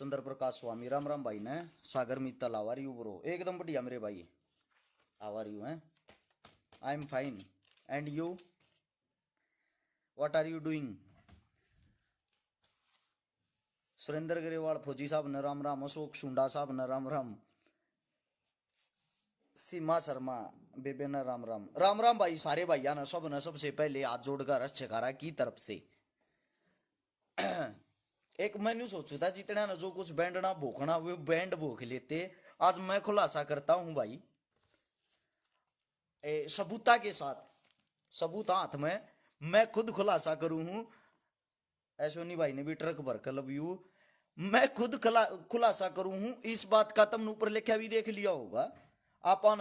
चंद्र प्रकाश स्वामी राम राम भाई ने Sagar Mittal how are you bro एकदम बढ़िया मेरे भाई आवर यू हैं I am fine and you what are you doing. Surendra Grewal फौजी साहब ने राम राम, अशोक सुंडा साहब ने राम राम, सीमा शर्मा बेबे ने राम राम। राम राम भाई सारे भैया ने सब ने सबसे पहले हाथ जोड़कर अच्छेकारा की तरफ से एक मैंने सोचू था जितना ना जो कुछ बैंडना भोखना वो बैंड भोख लेते। आज मैं खुलासा करता हूं भाई सबूता के साथ, सबूत हाथ में मैं खुद खुलासा करूं हूं। ऐश्वनी भाई ने भी ट्रक भर कर लबयू मैं खुद खुलासा करूं हूं इस बात का। तुमने ऊपर लिखा भी देख लिया होगा आपन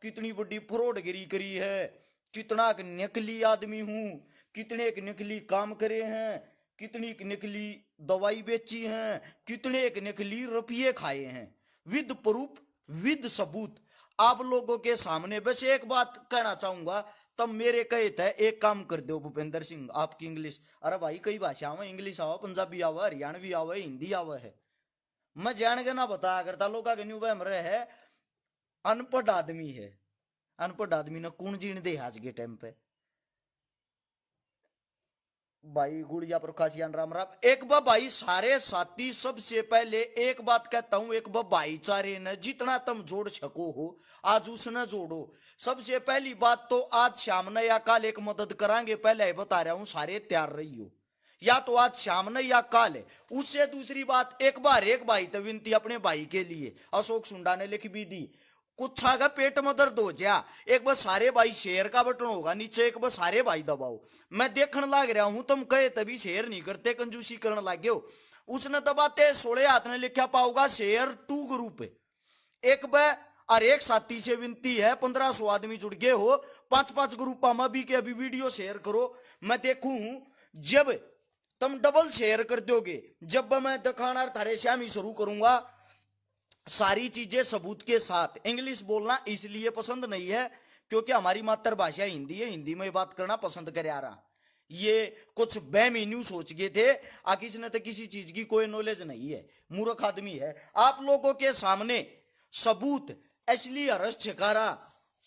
कितनी बड़ी फ्रॉडगिरी करी है, कितना नकली आदमी हूं, कितने एक नकली काम करे हैं, कितनी एक नकली दवाई बेची हैं, कितने एक नकली रुपये खाए हैं, विद प्रूफ विद सबूत आप लोगों के सामने। बस एक बात कहना चाहूंगा, तब मेरे कहे थे एक काम कर दो भूपेंद्र सिंह आपकी इंग्लिश, अरे भाई कई भाषा में इंग्लिश आवा, पंजाबी आवा, हरियाणवी आवा, हिंदी आवा है, मैं जान के ना बताया करता लोग के न्यू बहम रहे है अनपढ़ आदमी है। अनपढ़ आदमी ने कौन जीण दे आज के टाइम पे भाई। गुड़िया प्रकाशियान राम राम। एक भाई सारे साथी सबसे पहले एक बात कहता हूं, एक भाईचारे ने जितना तुम जोड़ सको हो आज उसने जोड़ो। सबसे पहली बात तो आज शाम ने या कल एक मदद करांगे, पहले ही बता रहा हूं सारे तैयार रहियो, या तो आज शाम ने या कल। उससे दूसरी बात एक भाई तो विनती अपने भाई के लिए अशोक सुंडा ने लिख भी दी, कुछ का पेट में दर्द हो जा एक बार सारे भाई शेयर का बटन होगा नीचे, एक बार सारे भाई दबाओ। मैं देखने लग रहा हूं तुम कहे तभी शेयर नहीं करते, कंजूसी करने लगे हो। उसने दबाते 16 हाथ ने लिखा पाओगा शेयर 2 ग्रुप एक बार और एक साथी से विनती है 1500 आदमी जुड़ गए हो 5-5 ग्रुप में भी के अभी वीडियो शेयर करो। मैं देखूं जब तुम डबल शेयर कर दोगे, जब मैं दिखाना थारे श्याम ही शुरू करूंगा सारी चीजें सबूत के साथ। इंग्लिश बोलना इसलिए पसंद नहीं है क्योंकि हमारी मातृभाषा हिंदी है, हिंदी में बात करना पसंद करे आ रहा। ये कुछ बेमी न्यू सोच गए थे किसी ने तो किसी चीज की कोई नॉलेज नहीं है, मूर्ख आदमी है। आप लोगों के सामने सबूत असली हरस छकारा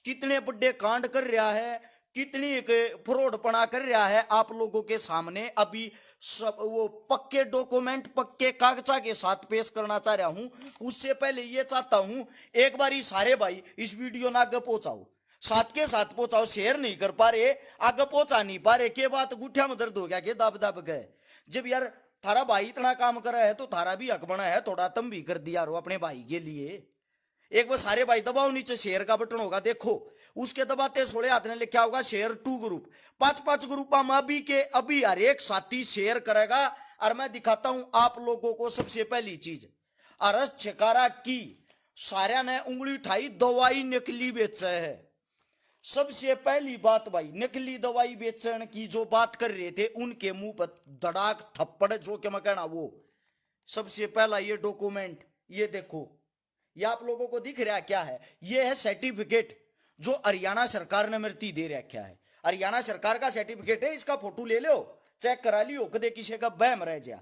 कितने बड़े कांड कर रहा है, कितनी फ्रॉडपना कर रहा है आप लोगों के सामने अभी सब वो पक्के डॉक्यूमेंट पक्के कागजा के साथ पेश करना चाह रहा हूं। उससे पहले ये चाहता हूं एक बार ही सारे भाई इस वीडियो ना आगे पहुंचाओ, साथ के साथ पहुंचाओ। शेयर नहीं कर पा रहे, आगे पहुंचा नहीं पा रहे, के बात गुठिया में दर्द हो गया के दब दब गए। जब यार थारा भाई इतना काम कर रहा है तो थारा भी हक बना है थोड़ा, तुम भी कर दिया रो अपने भाई के लिए। एक बार सारे भाई दबाओ, नीचे शेयर का बटन होगा देखो, उसके दबाते 16 हाथ ने लिखा होगा शेयर 2 ग्रुप। 5-5 ग्रुप में अभी के अभी हर एक साथी शेयर करेगा। और मैं दिखाता हूं आप लोगों को सबसे पहली चीज, अरस छकारा की सारा ने उंगली उठाई दवाई नकली बेचा है। सबसे पहली बात भाई नकली दवाई बेचने की जो बात कर रहे थे उनके मुंह पर धड़ाक थप्पड़ जो कि मैं कहना वो। सबसे पहला ये डॉक्यूमेंट ये देखो, ये आप लोगों को दिख रहा क्या है, ये है सर्टिफिकेट जो हरियाणा सरकार ने मृत्यु दे रखा है। हरियाणा सरकार का सर्टिफिकेट है, इसका फोटो ले लो चेक करा लियो कदे किसी का बहम रह जा।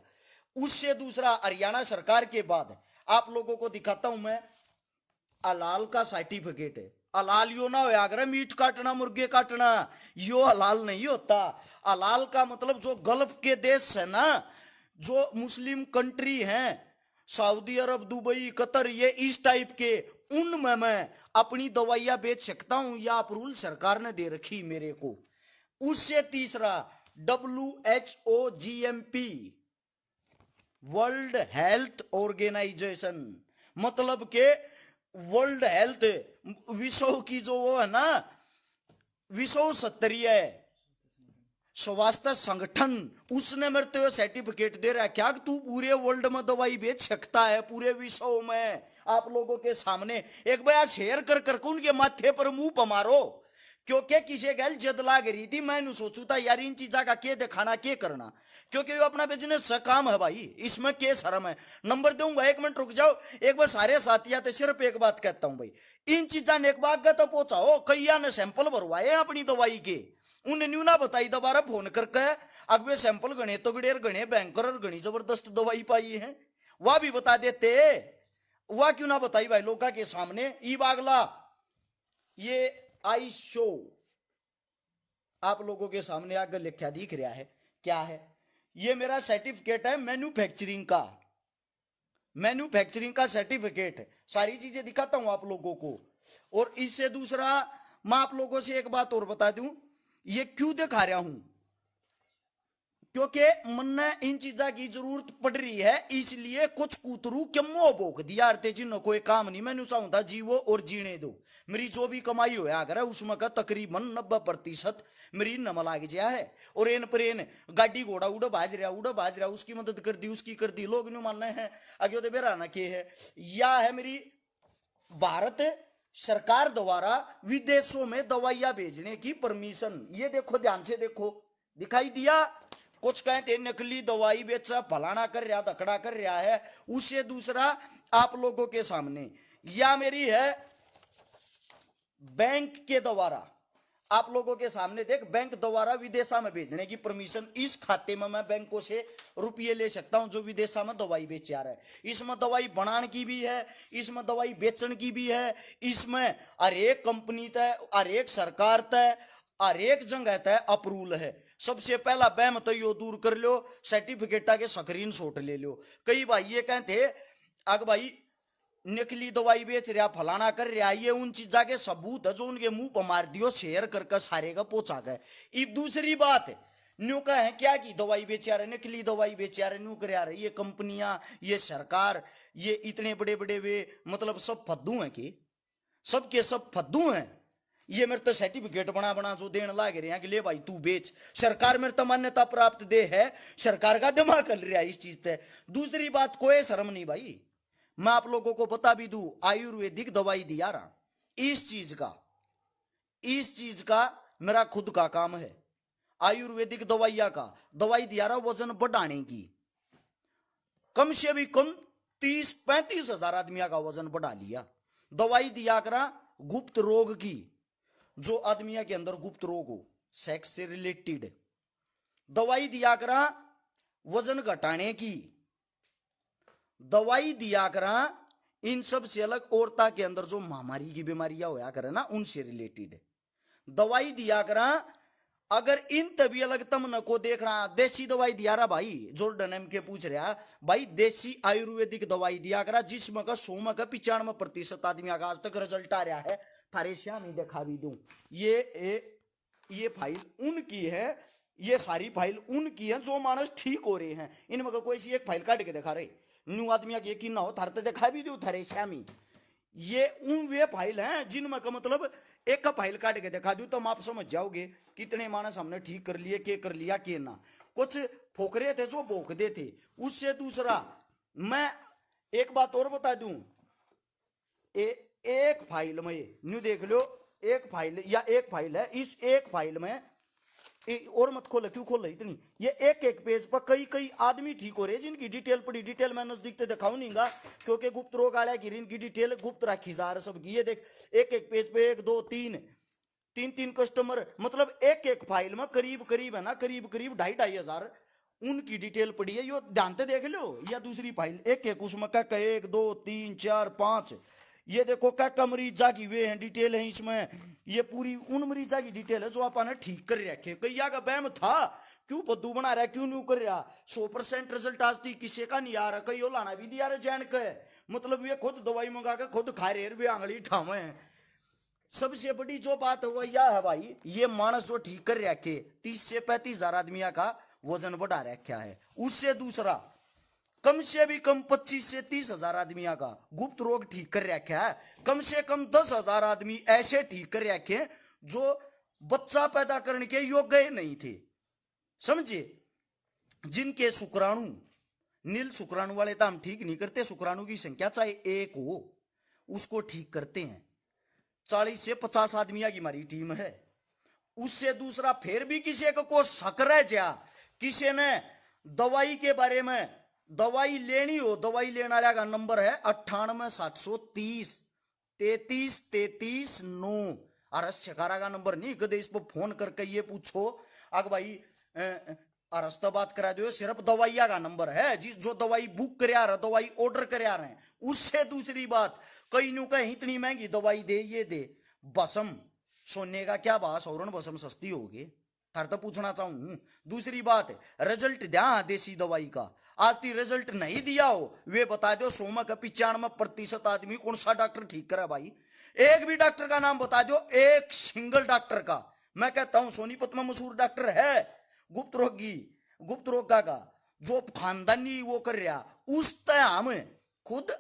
उससे दूसरा हरियाणा सरकार के बाद आप लोगों को दिखाता हूं मैं हलाल का सर्टिफिकेट है। हलाल यो ना हो अगर मीट काटना मुर्गे काटना यो हलाल नहीं होता। हलाल का मतलब जो गल्फ के देश है ना, जो मुस्लिम कंट्री हैं सऊदी अरब दुबई कतर ये इस टाइप के, उनमें मैं अपनी दवाइयां बेच सकता हूं, या अप्रूवल सरकार ने दे रखी मेरे को। उससे तीसरा WHO GMP world health organisation, मतलब के वर्ल्ड हेल्थ विश्व की जो वो है ना विश्व स्तरीय स्वास्थ्य संगठन, उसने मेरे तो सर्टिफिकेट दे रहा है क्या कि तू पूरे वर्ल्ड में दवाई बेच सकता है पूरे विश्व में। आप लोगों के सामने एक बार शेयर कर कर उनके माथे पर मुंह पर मारो, क्योंकि किसी गल जद लाग रही थी मैंने सोचू था यार इन चीजा का के दिखाना के करना, क्योंकि वो अपना बिजनेस से काम है भाई, इसमें के शर्म है। नंबर दूंगा 1 मिनट रुक जाओ, एक बार सारे साथिया तो सिर्फ एक बात कहता हूं भाई इन चीजा ने एक बाग तो पहुंचाओ। कईया ने सैंपल भरवाए अपनी दवाई के, उन्हें न्यू ना बताई दोबारा फोन करके अगवे सैंपल गणे तो गड़ेर गणे बैंकर और गणी जबरदस्त दवाई पाई है। वह भी बता देते, वह क्यों ना बताई भाई लोका के सामने। ई बागला ये आई शो आप लोगों के सामने आगे लिखा दिख रहा है, क्या है ये? मेरा सर्टिफिकेट है मैन्युफैक्चरिंग का, मैन्युफैक्चरिंग का सर्टिफिकेट है। सारी चीजें दिखाता हूं आप लोगों को। और इससे दूसरा मैं आप लोगों से एक बात और बता दूं, ये क्यों दिखा रहा हूं, क्योंकि मन इन चीजा की जरूरत पड़ रही है, इसलिए कुछ कूतरू के मोह भोग दिया थे जिन्हों कोई काम नहीं। मैंने चाहूंगा जीवो और जीने दो। मेरी जो भी कमाई होया अगर उसमें का तकरीबन 90% मेरी नम लाग गया है। और एन पर एन गाड़ी घोड़ा उड़ बाज रहा, उसकी मदद कर दी, उसकी कर दी, लोग न्यू मानना है आगे तो बेरा ना के है। या है मेरी भारत सरकार द्वारा विदेशों में दवाइयां भेजने की परमिशन। ये देखो ध्यान से देखो, दिखाई दिया। कुछ कहते नकली दवाई बेचा, फलाना कर रहा, धकड़ा कर रहा है। उससे दूसरा आप लोगों के सामने या मेरी है बैंक के द्वारा, आप लोगों के सामने देख, बैंक द्वारा विदेशा में भेजने की परमिशन। इस खाते में मैं बैंकों से रुपये ले सकता हूं जो विदेशा में दवाई बेच रहा है। इसमें दवाई बनाने की भी है, इसमें दवाई बेचने की भी है, इसमें हर एक कंपनी तय, हर एक सरकार तय, हर एक जगह तय अप्रूवल है। सबसे पहला बैम तो यो दूर कर लो, सर्टिफिकेटा के स्क्रीन शॉट ले लो। कई भाई ये कहते अग भाई नकली दवाई बेच रहा, फलाना कर रहा, ये उन चीजा के सबूत है जो उनके मुंह पर मार दियो, शेयर करके सारे का पोचा गए। अब दूसरी बात है न्यू का है क्या कि दवाई बेच रहे, नकली दवाई बेच रहे, न्यू कर रहे, ये कंपनियां, ये सरकार, ये इतने बड़े बड़े वे मतलब सब फद्दू हैं कि सबके सब फद्दू हैं। ये मेरे तो सर्टिफिकेट बना बना जो देने लाग रहे हैं कि ले भाई तू बेच। सरकार मेरे तो मान्यता प्राप्त दे है, सरकार का दिमाग कर रहा है इस चीज से। दूसरी बात कोई शर्म नहीं भाई, मैं आप लोगों को बता भी दूं, आयुर्वेदिक दवाई दिया रहा, इस चीज का मेरा खुद का काम है। आयुर्वेदिक दवाइया का दवाई दिया रहा वजन बढ़ाने की, कम से भी कम 30-35 हजार आदमियों का वजन बढ़ा लिया। दवाई दिया करा गुप्त रोग की, जो आदमियों के अंदर गुप्त रोग हो, सेक्स से रिलेटेड। दवाई दिया करा वजन घटाने की, दवाई दिया करा इन सब से अलग औरता के अंदर जो महामारी की बीमारियां होया करे ना उनसे रिलेटेड। दवाई दिया करा अगर इन तभी अलग तम न को देखना। देसी दवाई दिया रहा भाई, जॉर्डन एम के पूछ रहा भाई, देसी आयुर्वेदिक दवाई दिया करा जिसमें का 100 में का 95% आदमी का आज तक रिजल्ट आ रहा है। थारे श्याम ही दिखा भी दूं, ये फाइल उनकी है, ये सारी फाइल उनकी है जो मानस ठीक हो रहे हैं। इनमें का कोई सी एक फाइल काट के दिखा रहे, न्यू आदमी की यकीन ना हो थारे तो दिखा भी दू थारे श्यामी। ये उन वे फाइल हैं जिनमें का मतलब एक का फाइल काट के दिखा दू तो आप समझ जाओगे कितने मानस हमने ठीक कर लिए, के कर लिया के ना। कुछ फोकरे थे जो भोंकदे थे। उससे दूसरा मैं एक बात और बता दूं, एक फाइल में न्यू देख लो, एक फाइल या एक फाइल है, इस एक फाइल में और मत खोले, क्यों खोल रही इतनी, ये एक एक पेज पर कई कई आदमी ठीक हो रहे जिनकी डिटेल पड़ी। डिटेल मैं नजदीक से दिखाऊं नहींगा क्योंकि गुप्त रोग आया की इनकी डिटेल गुप्त रखी जा रही सबकी। ये देख एक एक पेज पे 1 2 3 कस्टमर, मतलब एक एक फाइल में करीब करीब है ना, करीब करीब 2,500 हजार उनकी डिटेल पड़ी है। यो ध्यान से देख लो। या दूसरी फाइल एक एक उसमें क्या 1 2 3 4 5, ये देखो क्या मरीजा की वे हैं डिटेल है इसमें। ये पूरी उन मरीजा की डिटेल है जो आपने ठीक कर रखे। कैया का बैम था क्यों बद्दू बना रहा, क्यों नहीं कर रहा। 100% रिजल्ट आज तक किसी का नहीं आ रहा, कई लाना भी दिया रहा जैन के, मतलब ये खुद दवाई मंगा के खुद खा रहे वे आंगली ठावे। सबसे बड़ी जो बात हुआ यह है भाई, ये मानस जो ठीक कर रखे 30 से 35 हजार आदमियों का वजन बढ़ा रखा है। उससे दूसरा कम से भी कम 25 से 30 हजार आदमियों का गुप्त रोग ठीक कर रखा है। कम से कम 10 हजार आदमी ऐसे ठीक कर रखे जो बच्चा पैदा करने के योग्य नहीं थे, समझे, जिनके शुक्राणु नील शुक्राणु वाले तो हम ठीक नहीं करते, शुक्राणु की संख्या चाहे 1 हो उसको ठीक करते हैं। 40 से 50 आदमियों की हमारी टीम है। उससे दूसरा फिर भी किसी को शक रह जा, किसी ने दवाई के बारे में दवाई लेनी हो, दवाई लेने वाला का नंबर है 98 730 33 33 9। और शकारा का नंबर नहीं, कदे इस पर फोन करके ये पूछो अग भाई और रास्ता बात करा दो सिर्फ दवाइया का नंबर है जिस जो दवाई बुक कर दवाई ऑर्डर कर रहे हैं उससे। दूसरी बात कई नु कहीं इतनी महंगी दवाई दे ये दे बसम सोने का क्या भाव सौरण बसम सस्ती होगी थार तो पूछना चाहूं। दूसरी बात रिजल्ट द्या देसी दवाई का आज ती रिजल्ट नहीं दिया हो वे बता दो 95% आदमी कौन सा डॉक्टर ठीक करे भाई। एक भी डॉक्टर का नाम बता दो एक सिंगल डॉक्टर का। मैं कहता हूं सोनीपत में मशहूर डॉक्टर है गुप्त रोग का जो खानदानी वो कर रहा उस तय हम खुद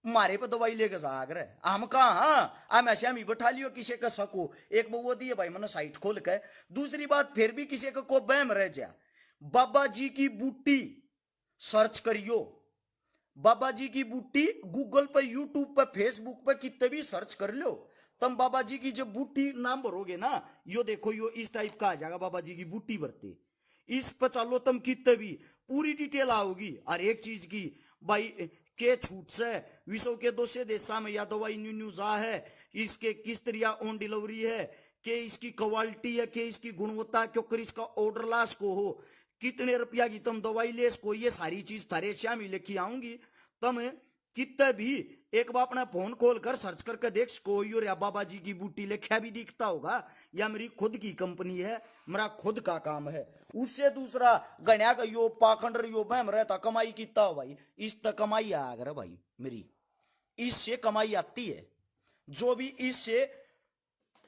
मारे पे दवाई लेके जाग रहे हम कहा हम ऐसे हम ही बैठा लियो किसी का सको एक वो दिए भाई मैंने साइट खोल के। दूसरी बात फिर भी किसी का को बहम रह जा बाबा जी की बूटी सर्च करियो बाबा जी की बूटी गूगल पे यूट्यूब पे फेसबुक पे कितने भी सर्च कर लो तुम बाबा जी की जब बूटी नाम भरोगे ना यो देखो यो इस टाइप का आ जाएगा बाबा जी की बूटी भरते इस पर चलो तुम कितने भी पूरी डिटेल आओगी हर एक चीज की भाई के छूट से विश्व के दूसरे देशा में या दवाई न्यू न्यूज आ है इसके किस तरह ऑन डिलीवरी है के इसकी क्वालिटी है के इसकी गुणवत्ता क्योंकि इसका ऑर्डर लाश को हो कितने रुपया की तुम दवाई ले इसको ये सारी चीज थारे श्याम लेके आऊंगी तुम कितने भी एक बार अपना फोन खोल कर सर्च करके देख कोई और या बाबा जी की बूटी लिखा भी दिखता होगा या मेरी खुद की कंपनी है मेरा खुद का काम है। उससे दूसरा गण्या का यो पाखंड यो बहम रहता कमाई कितना हो भाई इस तक कमाई आ अगर भाई मेरी इससे कमाई आती है जो भी इससे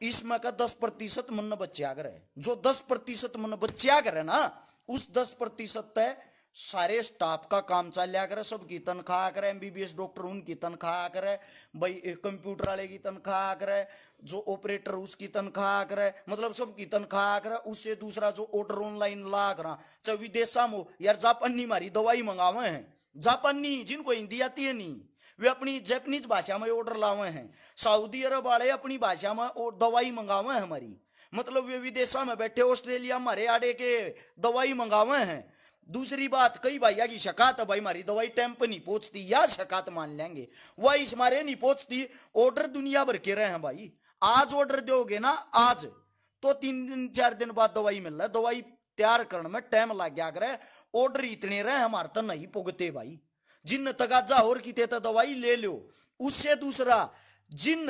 इसमें का 10% मन बच्चे आगर है जो 10% मन बच्चे आगर है ना उस 10% तय सारे स्टाफ का काम चल लिया करे सबकी तनख्वाह करे एमबीबीएस डॉक्टर उनकी तनख्वाह करे भाई कंप्यूटर वाले की तनख्वाह करे जो ऑपरेटर उसकी तनख्वाह करे मतलब सबकी तनख्वाह करे। उससे दूसरा जो ऑर्डर ऑनलाइन ला करा चाहे विदेशा में यार जापानी मारी दवाई मंगावे हैं जापानी जिनको हिंदी आती है नहीं वे अपनी जापानीज भाषा में ऑर्डर लावे हैं सऊदी अरब वाले अपनी भाषा में दवाई मंगावे हैं हमारी मतलब वे विदेशा में बैठे ऑस्ट्रेलिया हमारे आड़े के दवाई मंगावे हैं। दूसरी बात कई भैया की शिकायत है भाई हमारी दवाई टाइम पर नहीं पहुंचती या शिकायत मान लेंगे वह इस मारे नहीं पहुंचती ऑर्डर दुनिया भर के रहे हैं भाई आज ऑर्डर दोगे ना आज तो 3 दिन 4 दिन बाद दवाई मिल रहा है दवाई तैयार करने में टाइम लग गया करे ऑर्डर इतने रहे हमारे तो नहीं पुगते भाई जिन तगाजा और की तो दवाई ले लो। उससे दूसरा जिन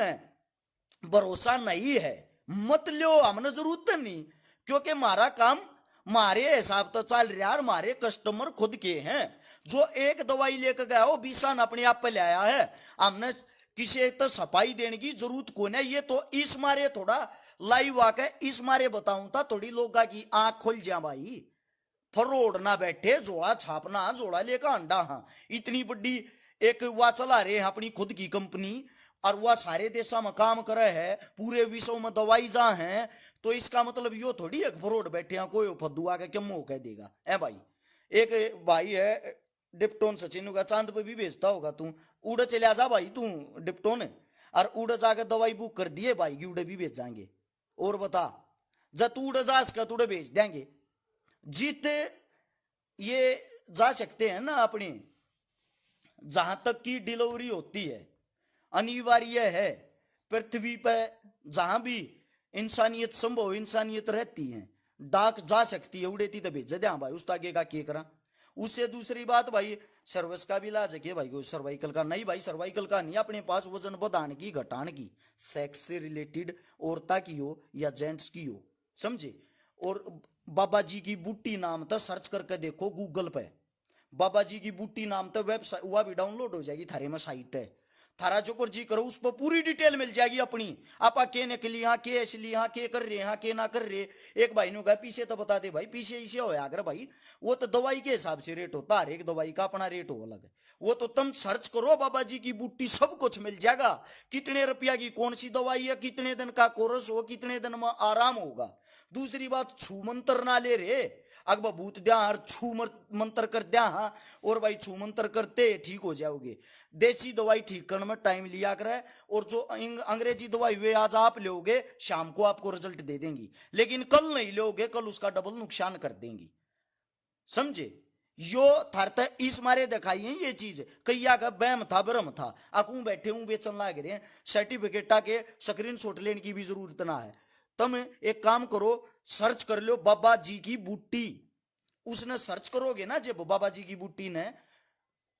भरोसा नहीं है मत लो हमने जरूरत नहीं क्योंकि हमारा काम मारे हिसाब तो चल रहा है मारे कस्टमर खुद के हैं जो एक दवाई लेकर गया हो 20 अपने आप पे ले आया है हमने किसी तो सफाई देने की जरूरत को नहीं। ये तो इस मारे थोड़ा लाइव आके इस मारे बताऊं था थोड़ी लोगा की आंख खुल जा भाई फरोड ना बैठे जोड़ा छापना जोड़ा लेकर अंडा हाँ इतनी बड़ी एक वह चला रहे हैं अपनी खुद की कंपनी और वह सारे देशा में काम करे है पूरे विश्व में दवाई जा है तो इसका मतलब यो थोड़ी एक फरोड बैठे हैं कोई फद्दुआ के क्या मुंह कह देगा ए भाई। एक भाई है डिप्टोन सचिन का चांद पे भी भेजता होगा तू उड़ चले जा भाई तू डिप्टोन और उड़ जाकर दवाई बुक कर दिए भाई की उड़े भी भेजाएंगे और बता जब तू उड़ जा इसका तुड़े भेज देंगे जीत ये जा सकते हैं ना अपने जहां तक की डिलीवरी होती है अनिवार्य है पृथ्वी पर जहां भी इंसानियत संभव इंसानियत रहती है डाक जा सकती है उड़ेती तो भेज दे भाई उस आगे का के करा। उससे दूसरी बात भाई सर्विस का भी इलाज है कि भाई कोई सर्वाइकल का नहीं भाई सर्वाइकल का नहीं अपने पास वजन बढ़ाने की घटाने की सेक्स से रिलेटेड औरता की हो या जेंट्स की हो समझे। और बाबा जी की बूटी नाम तो सर्च करके देखो गूगल पे बाबा जी की बूटी नाम तो वेबसाइट वह भी डाउनलोड हो जाएगी थारे में साइट है थारा जो कर जी करो उस पर पूरी डिटेल मिल जाएगी अपनी आपा के निकली हाँ के असली हाँ के कर रहे हाँ के ना कर रहे। एक भाई ने कहा पीछे तो बता दे भाई पीछे इसे हो अगर भाई वो तो दवाई के हिसाब से रेट होता हर एक दवाई का अपना रेट हो अलग है वो तो तुम सर्च करो बाबा जी की बूटी सब कुछ मिल जाएगा कितने रुपया की कौन सी दवाई है कितने दिन का कोर्स हो कितने दिन में आराम होगा। दूसरी बात छू मंत्र ना ले रे अकबर भूत द्या हर छू मंत्र कर द्या हाँ और भाई छू मंत्र करते ठीक हो जाओगे। देसी दवाई ठीक करने में टाइम लिया करे और जो अंग्रेजी दवाई वे आज आप लोगे शाम को आपको रिजल्ट दे देंगी लेकिन कल नहीं लोगे कल उसका डबल नुकसान कर देंगी समझे। यो थरता इस मारे दिखाई है ये चीज कैया का बैम था भ्रम था अकू बैठे हूं बेचन लाग रहे हैं सर्टिफिकेटा के स्क्रीन शॉट लेने की भी जरूरत ना है। तुम एक काम करो सर्च कर लो बाबा जी की बूटी उसने सर्च करोगे ना जब बाबा जी की बूटी ने,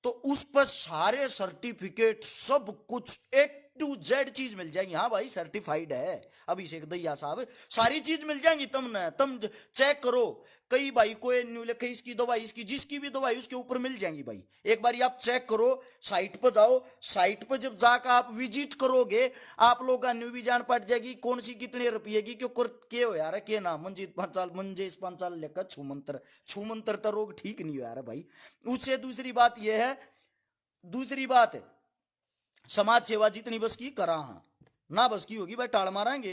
तो उस पर सारे सर्टिफिकेट सब कुछ A to Z चीज मिल जाएगी। हाँ भाई सर्टिफाइड है अभिषेक दहिया साहब, सारी चीज मिल जाएंगी तुमने, तुम चेक करो। कई भाई कोई न्यू लिखे इसकी दवाई, इसकी जिसकी भी दवाई उसके ऊपर मिल जाएंगी भाई। एक बार आप चेक करो, साइट पर जाओ, साइट पर जब जाकर आप विजिट करोगे आप लोग का न्यू भी जान पड़ जाएगी कौन सी कितने रुपये की, क्यों के हो यार के नाम मंजीत पांचाल, मंजेश पांचाल लेकर छूमंतर तो रोग ठीक नहीं हो यार भाई। उससे दूसरी बात यह है, दूसरी बात है समाज सेवा जितनी बस की करा, हाँ ना बस की होगी भाई टाल मारेंगे,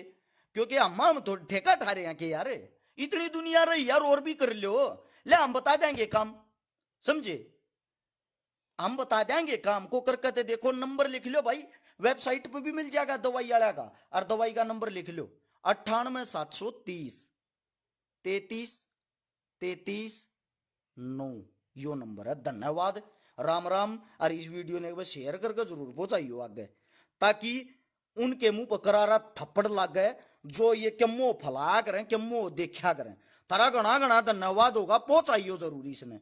क्योंकि हम तो ठेका ठा रहे हैं कि यार इतनी दुनिया रही यार और भी कर लो, ले हम बता देंगे काम, समझे, हम बता देंगे काम को करके। देखो नंबर लिख लो भाई, वेबसाइट पे भी मिल जाएगा दवाई वाला का, और दवाई का नंबर लिख लो 98,730,33,33,9, यो नंबर है। धन्यवाद, राम राम। और इस वीडियो ने शेयर करके जरूर पहुंचाइयो आगे, ताकि उनके मुंह पर करारा थप्पड़ लग गए जो ये के मुंह फैला करें, के मुंह देखा करें। तारा घना घना धन्यवाद होगा, पहुंचाइयो जरूर इसने।